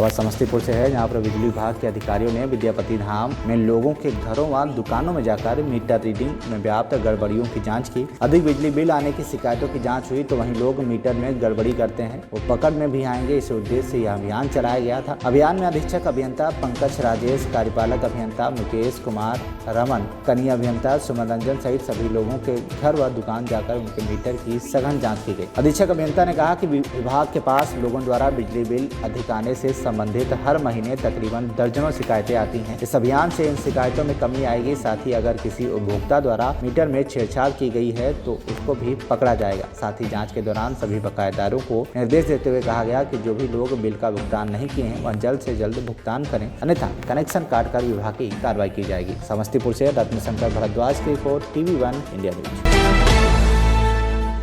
खबर समस्तीपुर से है, जहां पर बिजली विभाग के अधिकारियों ने विद्यापति धाम में लोगों के घरों व दुकानों में जाकर मीटर रीडिंग में व्याप्त गड़बड़ियों की जांच की। अधिक बिजली बिल आने की शिकायतों की जांच हुई तो वहीं लोग मीटर में गड़बड़ी करते हैं वो पकड़ में भी आएंगे। इस उद्देश्य से यह अभियान चलाया गया था। अभियान में अधीक्षक अभियंता पंकज राजेश, कार्यपालक अभियंता मुकेश कुमार, रमन, कनीय अभियंता सुमन रंजन सहित सभी लोगों के घर व दुकान जाकर उनके मीटर की सघन जाँच की गई। अधीक्षक अभियंता ने कहा कि विभाग के पास लोगों द्वारा बिजली बिल अधिक आने से संबंधित हर महीने तकरीबन दर्जनों शिकायतें आती हैं। इस अभियान से इन शिकायतों में कमी आएगी। साथ ही अगर किसी उपभोक्ता द्वारा मीटर में छेड़छाड़ की गई है तो उसको भी पकड़ा जाएगा। साथ ही जांच के दौरान सभी बकायेदारों को निर्देश देते हुए कहा गया कि जो भी लोग बिल का भुगतान नहीं किए हैं वह जल्द से जल्द भुगतान करें, अन्यथा कनेक्शन काट कर विभाग की कार्रवाई की जाएगी। समस्तीपुर से रत्नशंकर भरद्वाज की रिपोर्ट, TV1 इंडिया न्यूज।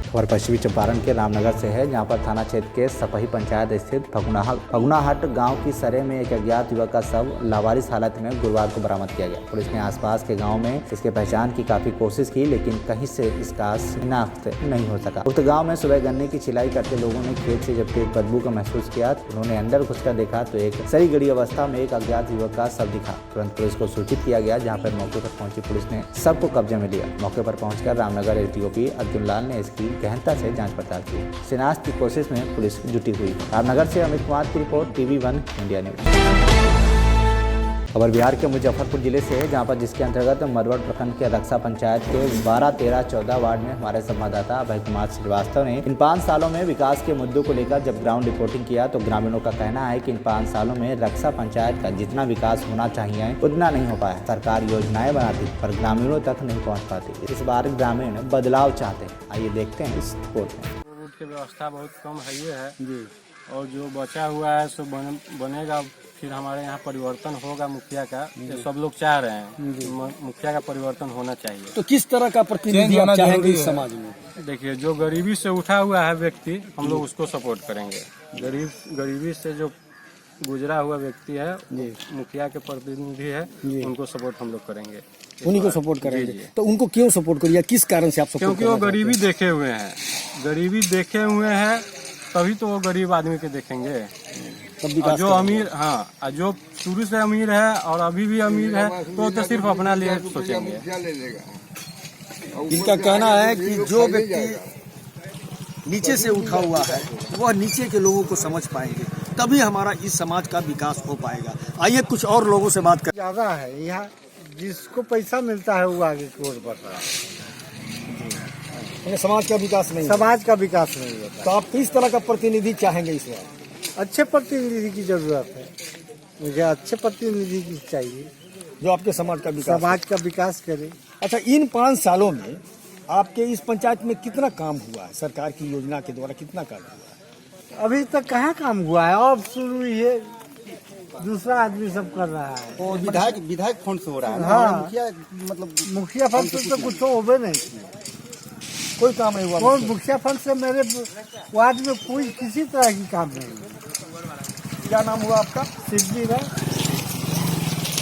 खबर पश्चिमी चंपारण के रामनगर से है, जहां पर थाना क्षेत्र के सपही पंचायत स्थित फगुनाहट गांव की सरे में एक अज्ञात युवक का शव लावारिस हालत में गुरुवार को बरामद किया गया। पुलिस ने आसपास के गांव में इसके पहचान की काफी कोशिश की, लेकिन कहीं से इसका शिनाख्त नहीं हो सका। उक्त गाँव में सुबह गन्ने की छिलाई करते लोगों ने खेत से जब तेज बदबू का महसूस किया तो उन्होंने अंदर घुसकर देखा तो एक सड़ी गड़ी अवस्था में एक अज्ञात युवक का शव दिखा। तुरंत पुलिस को सूचित किया गया, जहाँ पर मौके पर पहुंची पुलिस ने शव को कब्जे में लिया। मौके पर पहुंचकर रामनगर SDOP अर्जुन लाल ने इसकी गहनता से जांच पड़ताल की। शिनाख्त की कोशिश में पुलिस जुटी हुई। रामनगर से अमित कुमार की रिपोर्ट, TV1 इंडिया न्यूज। खबर बिहार के मुजफ्फरपुर जिले से है, जहां पर जिसके अंतर्गत मरवड़ प्रखंड के रक्षा पंचायत के 12, 13, 14 वार्ड में हमारे संवाददाता अभय कुमार श्रीवास्तव ने इन 5 सालों में विकास के मुद्दों को लेकर जब ग्राउंड रिपोर्टिंग किया तो ग्रामीणों का कहना है कि इन 5 सालों में रक्षा पंचायत का जितना विकास होना चाहिए उतना नहीं हो पाया। सरकार योजनाएं बनाती पर ग्रामीणों तक नहीं पहुँच पाती। इस बार ग्रामीण बदलाव चाहते हैं। आइए देखते हैं इस रिपोर्ट में। रोड की व्यवस्था बहुत कम है जी, और जो बचा हुआ है सो बनेगा। फिर हमारे यहाँ परिवर्तन होगा मुखिया का, ये सब लोग चाह रहे हैं। मुखिया का परिवर्तन होना चाहिए। तो किस तरह का प्रतिनिधि आप चाहेंगे इस समाज में? देखिए, जो गरीबी से उठा हुआ है व्यक्ति, हम लोग उसको सपोर्ट करेंगे। गरीबी से जो गुजरा हुआ व्यक्ति है, मुखिया के प्रतिनिधि है, उनको सपोर्ट हम लोग करेंगे। उन्हीं को सपोर्ट करेंगे। तो उनको क्यों सपोर्ट करिए, किस कारण से आप सपोर्ट? क्योंकि वो गरीबी देखे हुए हैं। गरीबी देखे हुए हैं तभी तो वो गरीब आदमी के देखेंगे। जो अमीर, हाँ, जो शुरू से अमीर है और अभी भी अमीर है तो सिर्फ अपना लिए सोचेंगे। इनका कहना है कि जो व्यक्ति नीचे से उठा हुआ है वह नीचे के लोगों को समझ पाएंगे, तभी हमारा इस समाज का विकास हो पाएगा। आइए कुछ और लोगों से बात कर। ज्यादा है यहाँ, जिसको पैसा मिलता है वो आगे की ओर बढ़ रहा है। समाज का विकास नहीं, समाज का विकास नहीं होता। तो आप किस तरह का प्रतिनिधि चाहेंगे इस बार? अच्छे प्रतिनिधि की जरूरत है। मुझे अच्छे प्रतिनिधि की चाहिए जो आपके समाज का विकास करे। अच्छा, इन 5 सालों में आपके इस पंचायत में कितना काम हुआ है? सरकार की योजना के द्वारा कितना काम हुआ है? अभी तक कहाँ काम हुआ है, अब शुरू हुई है, दूसरा आदमी सब कर रहा है। तो विधायक फंड से हो रहा है। हाँ, मुखिया फंड से तो कुछ होवे नहीं, कोई काम नहीं हुआ। और मुखिया फंड से मेरे वार्ड में कोई किसी तरह की काम नहीं हुआ। क्या नाम हुआ आपका? सिद्धि है।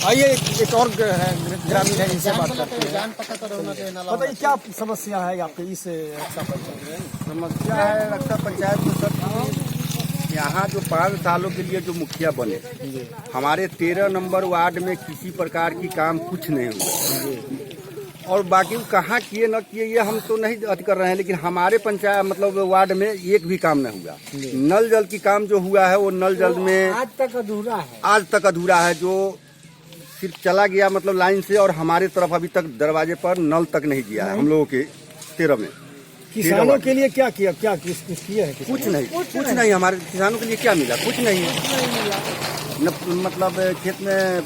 आइए एक और ग्रामीण है, इनसे बात करते हैं। बताइए क्या समस्या है आपके इस रक्षा पंचायत में? समस्या है रक्षा पंचायत में सर, यहाँ जो 5 सालों के लिए जो मुखिया बने, हमारे 13 नंबर वार्ड में किसी प्रकार की काम कुछ नहीं हुआ। और बाकी कहाँ किए न किए ये हम तो नहीं अति कर रहे हैं, लेकिन हमारे पंचायत मतलब वार्ड में एक भी काम नहीं हुआ। नल जल की काम जो हुआ है वो नल जल में आज तक अधूरा है। जो सिर्फ चला गया मतलब लाइन से, और हमारे तरफ अभी तक दरवाजे पर नल तक नहीं दिया है। हम लोगों के 13 में किसानों के लिए क्या किया, क्या कुछ किया है? कुछ नहीं। हमारे किसानों के लिए क्या मिला? कुछ नहीं न, मतलब खेत में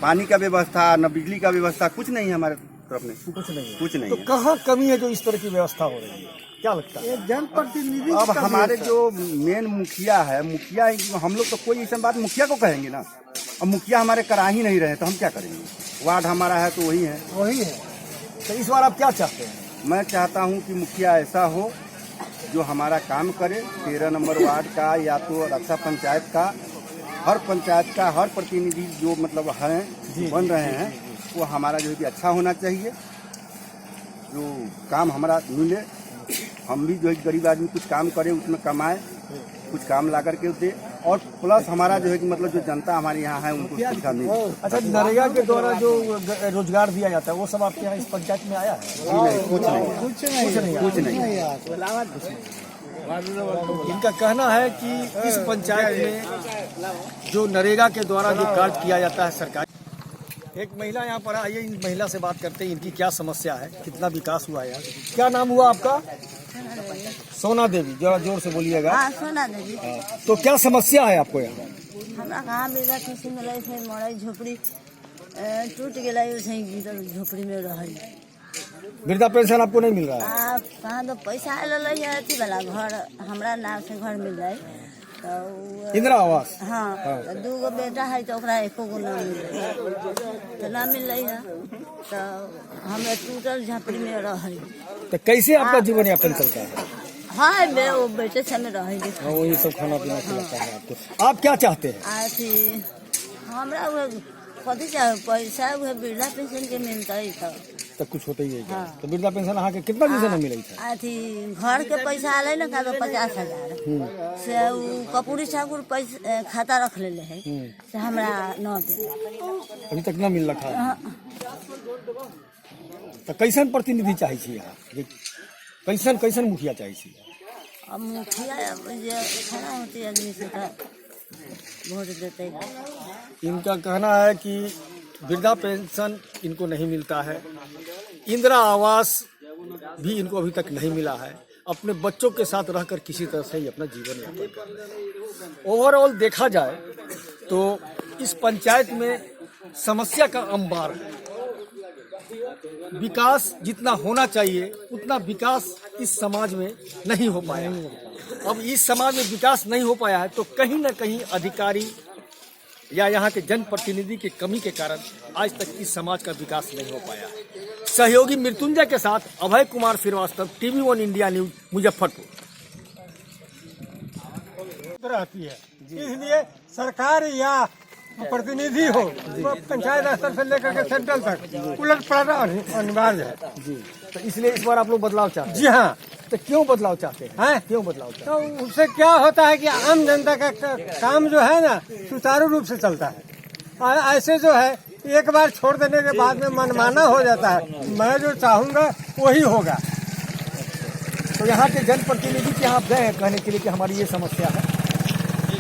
पानी का व्यवस्था, न बिजली का व्यवस्था, कुछ नहीं है हमारे तरफ में। कुछ नहीं। तो कहाँ कमी है जो इस तरह की व्यवस्था हो रही है? क्या लगता है? जनप्रतिनिधि अब हमारे जो मेन मुखिया है, हम लोग तो कोई ऐसा बात मुखिया को कहेंगे ना। अब मुखिया हमारे करा ही नहीं रहे तो हम क्या करेंगे? वार्ड हमारा है तो वही है। तो इस बार आप क्या चाहते हैं? मैं चाहता हूँ कि मुखिया ऐसा हो जो हमारा काम करे। 13 नंबर वार्ड का या तो रक्षा पंचायत का, हर पंचायत का हर प्रतिनिधि जो मतलब हैं बन रहे हैं, वो हमारा जो है अच्छा होना चाहिए। जो काम हमारा मिले, हम भी जो है गरीब आदमी कुछ काम करें, उसमें कमाए, कुछ काम ला करके दे। और प्लस हमारा जो है कि मतलब जो जनता हमारे यहाँ है उनको सुविधा नहीं। अच्छा, नरेगा के द्वारा जो रोजगार दिया जाता है वो सब आपके यहाँ इस पंचायत में आया है? कुछ नहीं। इनका कहना है कि इस पंचायत में जो नरेगा के द्वारा जो कार्य किया जाता है सरकार। एक महिला यहाँ पर आइए, इन महिला से बात करते हैं, इनकी क्या समस्या है, कितना विकास हुआ है। क्या नाम हुआ आपका? सोना देवी। जरा जोर से बोलिएगा। हाँ, सोना देवी। तो क्या समस्या है आपको यहाँ? हमरा कहाँ बेगा किसी में रहे थे, मरे झोपड़ी टूट गया, झोपड़ी में रही। वृद्धा पेंशन आपको नहीं मिल रहा है? आप कहाँ तो पैसा अथी वाला घर हमरा नाम से घर मिल रहा है तो इंदिरा आवास। हाँ, तो 2 गो बेटा है तो ओकरा 1 गो ना मिल रही, तो ना मिल रही है तो हमें टूटल झोपड़ी में रही। तो कैसे आपका जीवन यापन चलता है? हाँ, वो बेटे से में रहेंगे। वही सब खाना पीना खिलाता है आपको। आप क्या चाहते हैं? अथी हमरा कथी चाहे पैसा वृद्धा पेंशन के मिलता है तो कुछ होता ही है क्या? हाँ। तो वृद्धा पेंशन अहाँ के कितना दिन से नहीं मिली था? अथी घर के पैसा आले ना का 50,000 से उ कपूरी ठाकुर पैसा खाता रख ले है से हमरा न दे, अभी तक न मिल रखा है। तो कैसन प्रतिनिधि चाहिए छी यहाँ? कैसन मुखिया चाहिए छी? अब मुखिया जे खड़ा होती आदमी से तो वोट देते। इनका कहना है कि वृद्धा पेंशन इनको नहीं मिलता है, इंदिरा आवास भी इनको अभी तक नहीं मिला है, अपने बच्चों के साथ रहकर किसी तरह से ही अपना जीवन यापन कर रहे हैं। ओवरऑल देखा जाए तो इस पंचायत में समस्या का अंबार है। विकास जितना होना चाहिए उतना विकास इस समाज में नहीं हो पाया। अब इस समाज में विकास नहीं हो पाया है तो कहीं ना कहीं अधिकारी या यहाँ के जनप्रतिनिधि की कमी के कारण आज तक इस समाज का विकास नहीं हो पाया है। सहयोगी मृत्युंजय के साथ Abhay Kumar Srivastava, TV1 India news, Muzaffarpur. रहती है, इसलिए सरकार या प्रतिनिधि हो तो पंचायत स्तर से लेकर के सेंट्रल तक उलट पलट अनिवार्य है जी। तो इसलिए इस बार आप लोग बदलाव चाहते हैं? जी हाँ। तो क्यों बदलाव चाहते हैं? हैं? क्यों बदलाव चाहते हैं? तो उससे क्या होता है कि आम जनता का काम जो है ना सुचारू रूप से चलता है। और ऐसे जो है एक बार छोड़ देने के बाद में मनमाना हो जाता है। मैं जो चाहूँगा वही होगा। तो यहाँ के जनप्रतिनिधि के यहाँ गए हैं कहने के लिए कि हमारी ये समस्या है।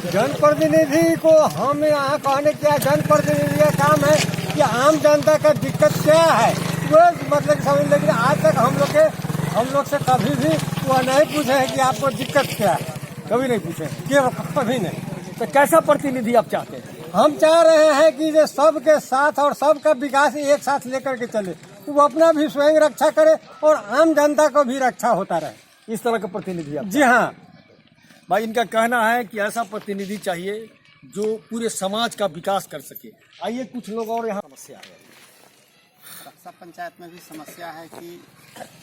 जनप्रतिनिधि को हम यहाँ कहने क्या, जनप्रतिनिधि का काम है कि आम जनता का दिक्कत क्या है वो मतलब समझ। लेकिन आज तक हम लोग से कभी भी वो नहीं पूछे है कि आपको दिक्कत क्या है, कभी नहीं पूछे कभी नहीं। तो कैसा प्रतिनिधि आप चाहते हैं? हम चाह रहे हैं कि जो सबके साथ और सबका विकास एक साथ लेकर के चले, वो अपना भी स्वयं रक्षा करे और आम जनता को भी रक्षा होता रहे। इस तरह का प्रतिनिधि आप? जी हाँ भाई, इनका कहना है कि ऐसा प्रतिनिधि चाहिए जो पूरे समाज का विकास कर सके। आइए कुछ लोग और यहाँ समस्या है। रक्षा पंचायत में भी समस्या है कि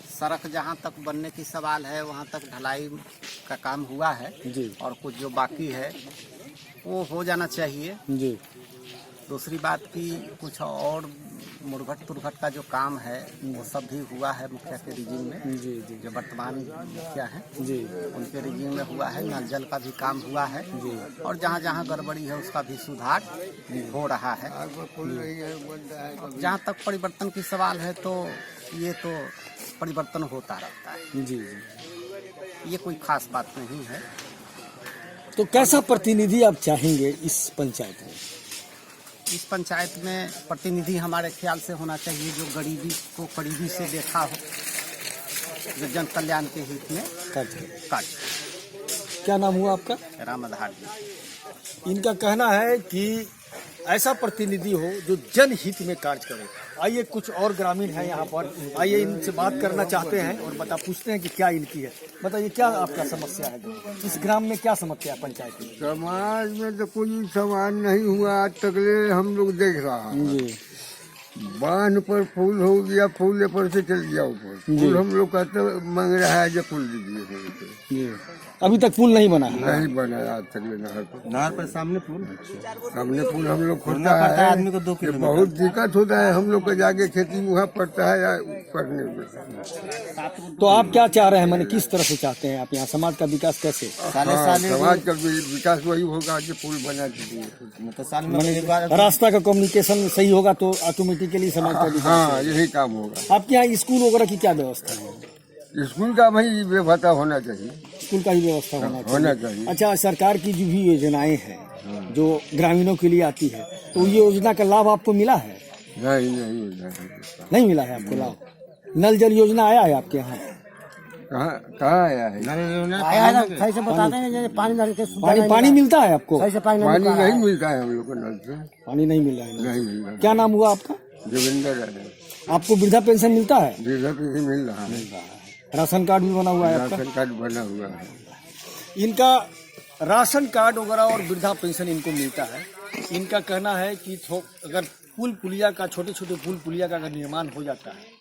सड़क जहाँ तक बनने की सवाल है वहाँ तक ढलाई का काम हुआ है जी, और कुछ जो बाकी है वो हो जाना चाहिए जी। दूसरी बात की कुछ और मुरघट तुरघट का जो काम है वो सब भी हुआ है मुखिया के रिजीम में। जी जी जो वर्तमान मुखिया हैं जी, उनके रिजीम में हुआ है। नल जल का भी काम हुआ है जी, और जहाँ जहाँ गड़बड़ी है उसका भी सुधार हो रहा है। जहाँ तक परिवर्तन की सवाल है तो ये तो परिवर्तन होता रहता है जी, ये कोई खास बात नहीं है। तो कैसा प्रतिनिधि आप चाहेंगे इस पंचायत में? इस पंचायत में प्रतिनिधि हमारे ख्याल से होना चाहिए जो गरीबी को करीबी से देखा हो, जो जन कल्याण के हित में कार्य। क्या नाम हुआ आपका? राम आधार जी। इनका कहना है कि ऐसा प्रतिनिधि हो जो जनहित में कार्य करे। आइए कुछ और ग्रामीण हैं यहाँ पर, आइए इनसे बात करना चाहते हैं और पूछते हैं कि क्या इनकी है। बताइए क्या आपका समस्या है? इस ग्राम में क्या समस्या है पंचायत में? समाज में तो कोई समाधान नहीं हुआ आज तक ले, हम लोग देख रहा है। बांध पर फूल हो गया, फूल पर से चल गया ऊपर फूल। हम लोग कहते मांग रहा है जो फूल दीजिए। अभी तक पुल नहीं बना है? नहीं बना आज तक ले नहर पर सामने पुल हम लोग खोदता है। आदमी को 2 किलोमीटर बहुत दिक्कत होता है हम लोग को, जाके खेती वहाँ पड़ता है करने में। तो आप क्या चाह रहे हैं, मैंने किस तरह से चाहते हैं आप यहाँ समाज का विकास कैसे? हाँ, समाज का विकास वही होगा कि पुल बना दीजिए, रास्ता का कम्युनिकेशन सही होगा तो ऑटोमेटिकली समाज का विकास। हाँ यही काम होगा। आपके यहाँ स्कूल वगैरह की क्या व्यवस्था है? स्कूल का भाई व्यवस्था होना चाहिए, स्कूल का ही व्यवस्था होना चाहिए। अच्छा, सरकार की जो भी योजनाएं हैं जो ग्रामीणों के लिए आती है, तो ये योजना का लाभ आपको मिला है? नहीं मिला है आपको लाभ? नल जल योजना आया है आपके यहाँ? कहाँ आया है? आया है ना, सही से बता देंगे। पानी मिलता है आपको? पानी नहीं मिलता है हम लोग को, नल से पानी नहीं मिल रहा है। नहीं मिल रहा। क्या नाम हुआ आपका? देवेंद्र। आपको वृद्धा पेंशन मिलता है? वृद्धा पेंशन मिल रहा है। राशन कार्ड भी बना हुआ है आपका? राशन कार्ड बना हुआ है। इनका राशन कार्ड वगैरह और वृद्धा पेंशन इनको मिलता है। इनका कहना है कि अगर पुल पुलिया का, छोटे छोटे पुल पुलिया का अगर निर्माण हो जाता है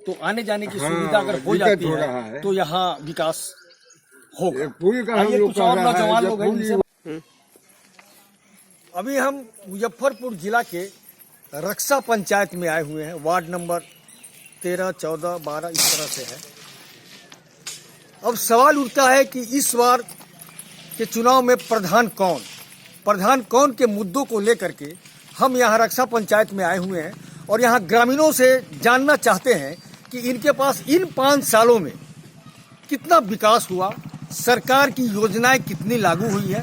तो आने जाने की सुविधा अगर हो जाती है तो यहाँ विकास होगा। पुल का हम लोग कुछ और नौजवान लोग हैं। अभी हम मुजफ्फरपुर जिला के रक्षा पंचायत में आए हुए हैं। वार्ड नंबर 13, 14, 12 इस तरह से है। अब सवाल उठता है कि इस बार के चुनाव में प्रधान कौन के मुद्दों को लेकर के हम यहाँ रक्षा पंचायत में आए हुए हैं और यहाँ ग्रामीणों से जानना चाहते हैं कि इनके पास इन 5 सालों में कितना विकास हुआ, सरकार की योजनाएं कितनी लागू हुई है,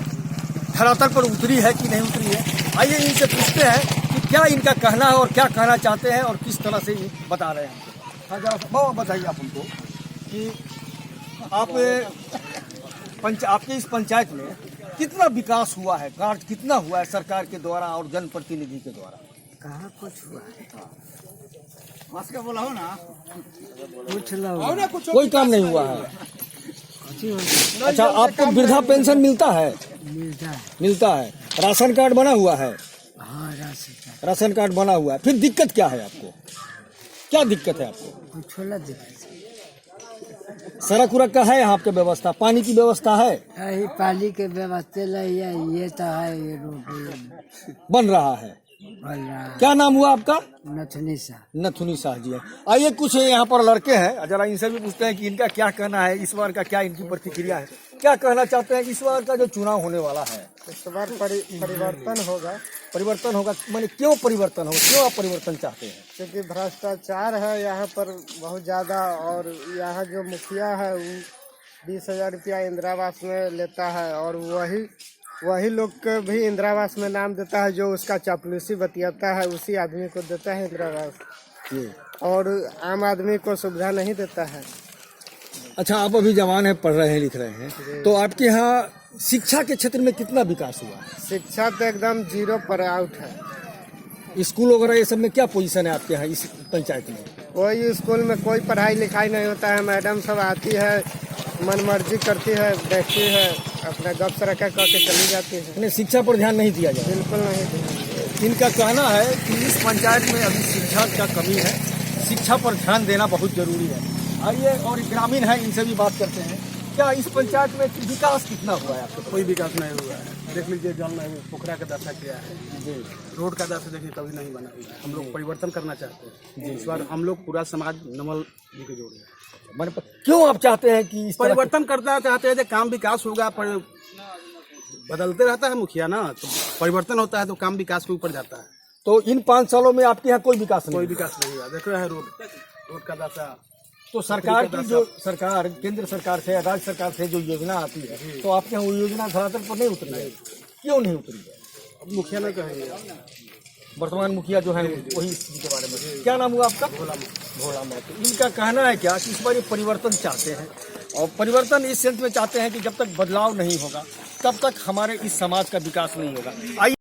धरातल पर उतरी है कि नहीं उतरी है। आइए इनसे पूछते हैं कि क्या इनका कहना है और क्या कहना चाहते हैं और किस तरह से बता रहे हैं। हाँ, बताइए आप उनको कि आपके इस पंचायत में कितना विकास हुआ है, कार्य कितना हुआ है सरकार के द्वारा और जनप्रतिनिधि के द्वारा? कहाँ कुछ हुआ है? बोला हो ना, कुछ ना कोई काम नहीं हुआ है। अच्छा, आपको वृद्धा पेंशन मिलता है? मिलता है। राशन कार्ड बना हुआ है? हाँ, राशन कार्ड बना हुआ है। फिर दिक्कत क्या है आपको? क्या दिक्कत है आपको? छोला दिक्कत। सड़क उड़क का है यहाँ पे व्यवस्था? पानी की व्यवस्था है? पानी के व्यवस्था ये तो है, ये रोड बन रहा है। क्या नाम हुआ आपका? नथुनी शाह जी है। आइए कुछ यहाँ पर लड़के हैं, जरा इनसे भी पूछते हैं कि इनका क्या कहना है, इस बार का क्या इनकी प्रतिक्रिया है, क्या कहना चाहते हैं इस बार का जो चुनाव होने वाला है। इस बार परिवर्तन होगा। परिवर्तन होगा माने क्यों परिवर्तन होगा, क्यों आप परिवर्तन चाहते हैं? क्योंकि भ्रष्टाचार है यहाँ पर बहुत ज्यादा, और यहाँ जो मुखिया है वो 20,000 रुपया इंदिरा आवास में लेता है और वही लोग को भी इंदिरा आवास में नाम देता है, जो उसका चापलूसी बतियाता है उसी आदमी को देता है इंदिरा आवास, और आम आदमी को सुविधा नहीं देता है। अच्छा, आप अभी जवान हैं, पढ़ रहे हैं, लिख रहे हैं, तो आपके यहाँ शिक्षा के क्षेत्र में कितना विकास हुआ है? शिक्षा तो एकदम 0 पर आउट है। स्कूल वगैरह ये सब में क्या पोजीशन है आपके यहाँ इस पंचायत में? कोई स्कूल में कोई पढ़ाई लिखाई नहीं होता है। मैडम सब आती है, मनमर्जी करती है, बैठती है, अपना गप सरका करके चली जाती है। शिक्षा पर ध्यान नहीं दिया जाए? बिल्कुल नहीं। इनका कहना है कि इस पंचायत में अभी शिक्षा का कमी है, शिक्षा पर ध्यान देना बहुत जरूरी है। आइए और ग्रामीण है, इनसे भी बात करते हैं। क्या इस पंचायत में विकास कितना हुआ है आपको? कोई विकास नहीं हुआ है। देख लीजिए, जल नहीं, पोखरा का दशा किया है, रोड का दशा देखिए कभी नहीं बना। हम लोग परिवर्तन करना चाहते हैं जी। इस बार हम लोग पूरा समाज नमल जी के जोड़े हैं। क्यों आप चाहते हैं कि इस परिवर्तन करना चाहते हैं? काम विकास होगा, बदलते रहता है मुखिया ना, तो परिवर्तन होता है तो काम विकास के ऊपर जाता है। तो इन 5 सालों में आपके यहाँ कोई विकास नहीं? कोई विकास नहीं हुआ। देख रहे हैं रोड का दशा। तो सरकार की जो केंद्र सरकार से, राज्य सरकार से जो योजना आती है, तो आपके यहाँ वो योजना धरातल पर नहीं उतरी है? क्यों नहीं उतरी है? अब मुखिया नहीं कहेंगे, वर्तमान मुखिया जो है वही के बारे में। क्या नाम हुआ आपका? भोला महतो। इनका कहना है क्या कि इस बार ये परिवर्तन चाहते हैं, और परिवर्तन इस सेंस में चाहते हैं कि जब तक बदलाव नहीं होगा तब तक हमारे इस समाज का विकास नहीं होगा। आइए